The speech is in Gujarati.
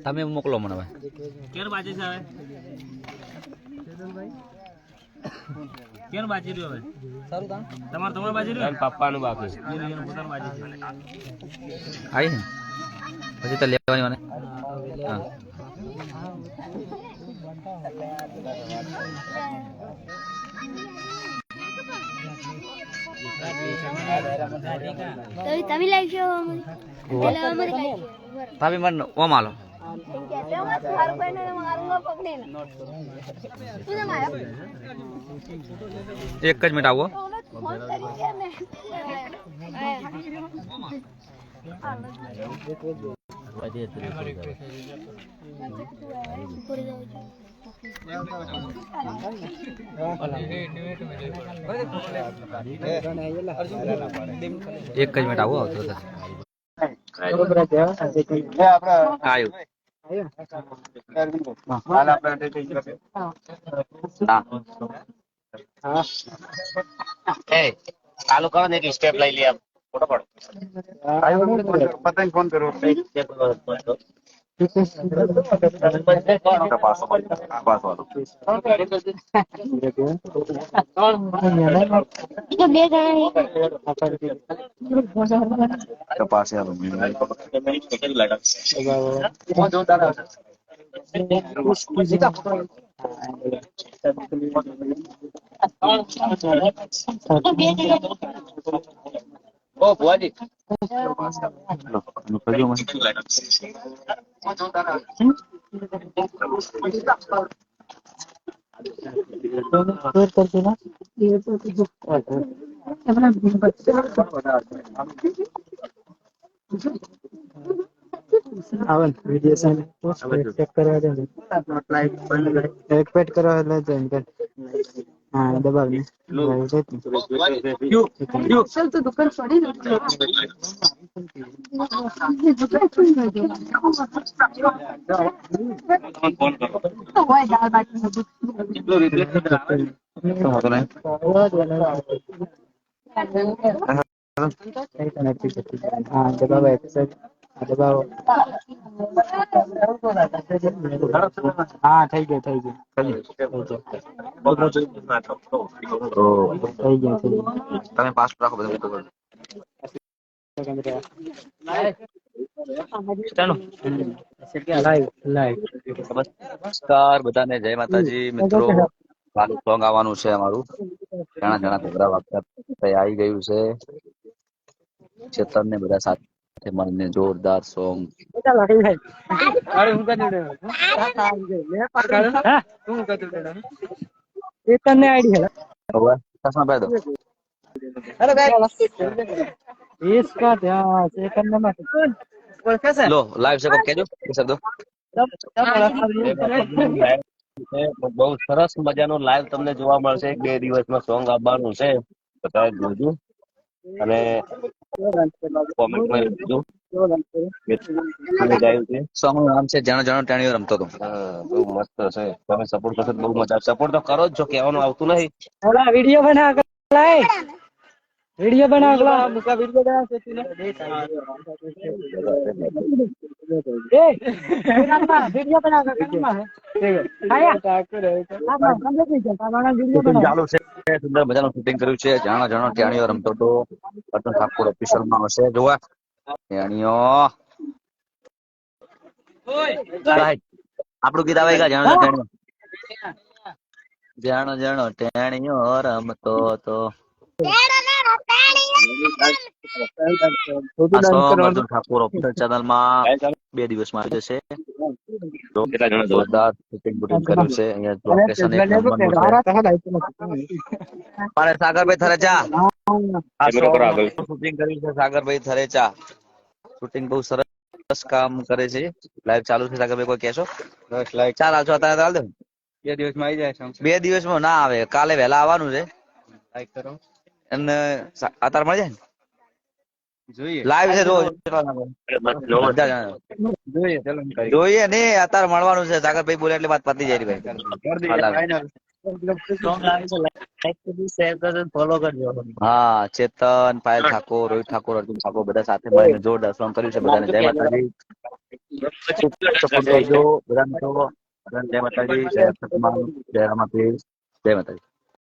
તમે મોકલો મને હવે. કેર બાજી છે હવે કેર બાજી રહ્યો હવે સારું કામ તમારે બાજી રહ્યો પપ્પાનું બાકી પોતાનું બાજી છે આવી ને પછી તો લેવાની મને. હા તમે લાઈવ છો ભાભી મને ઓમ આલો. એક જ મિનિટ આવો. એક જ મિનિટ આવો. ચાલુ કરો ને એક સ્ટેપ લઈ લે ફોટો પડો પતંગ ફોન કરો ઓ ભુવાજી આવન વિડિયો ચેક કરવા દે એક પેટ કરવા એટલે જોઈન કર હા દબાવ ને ચલ તો દુકાન છોડી દે ફોન કરો કેટલો રિપ્લેસ હા દબાવ દબાવો હા થઈ ગયો થઈ ગયો તમે પાસપોર્ટ રાખો બધું. નમસ્કાર બધાને, જય માતાજી મિત્રો. કાલું સોંગ આવવાનું છે અમારું. ઘણા ઘણા ઘોઘરા વાગતા આવી ગયું છે. ચેતન ને બધા સાથે મળીને જોરદાર સોંગ. ચશ્મા પહેર દો. इसका ध्यान से करने में લો લાઈવ છે કેજો શબ્દો. બહુ સરસ મજાનું લાઈવ તમને જોવા મળશે. 2 દિવસમાં સોંગ આવવાનું છે. બધા જોજો અને કોમેન્ટમાં લખજો. સોંગ નું નામ છે જાણો જાણો ટાણીઓ રમતો હતો. બહુ મસ્ત છે. તમે સપોર્ટ કરશો બહુ મજા આવશે. સપોર્ટ તો કરો જ છો, કહેવાનું આવતું નહીં. वीडियो बना कर वीडियो बना मुका वीडियो बना वीडियो बना શૂટિંગ ચાલુ છે. સુંદર મજાનું શૂટિંગ કર્યું છે. જાણો જાણો ટાણીઓ રમતો હતો. અર્જુન ઠાકોર ઓફિશિયલ માં હશે. જોવા ટાણીઓ આપણું ગીત આવે ગયા. જાણો જાણો જાણો ટેણીઓ રમતો હતો. અર્જુન ઠાકોર ઓફિશિયલ ચેનલ માં 2 દિવસમાં આવી જશે. જોરદાર શૂટિંગ કર્યું છે. અહીંયા લોકેશન એક નંબરનું છે. મારે સાગરભાઈ થરેચા શૂટિંગ કર્યું છે. સાગરભાઈ થરેચા શૂટિંગ બહુ સરસ કામ કરે છે. લાઈવ ચાલુ છે. સાગરભાઈ કોઈ કહેશો? ચાલ આવશો અત્યારે ચાલ દે. 2 દિવસમાં આવી જાય છે. 2 દિવસમાં ના આવે, કાલે વહેલા આવવાનું છે. એમને અત્યારે મળી જાય ને જોઈએ લાઈવ છે રોજ જોઈએ ને અત્યારે મળવાનું છે. સાગરભાઈ બોલે એટલે વાત પતી જાય ભાઈ. સોંગ આવે છે લાઈક કરજો, શેર કરજો, ફોલો કરજો. હા, ચેતન, પાયલ ઠાકોર, રોહિત ઠાકોર, અર્જુન ઠાકોર બધા સાથે મળીને જોરદાર સોંગ કર્યું છે. બધાને જય માતાજી. સપોર્ટ કરજો બધા મિત્રો. બધાને જય માતાજી, જય હનુમાન, જય રામાપીર, જય માતાજી.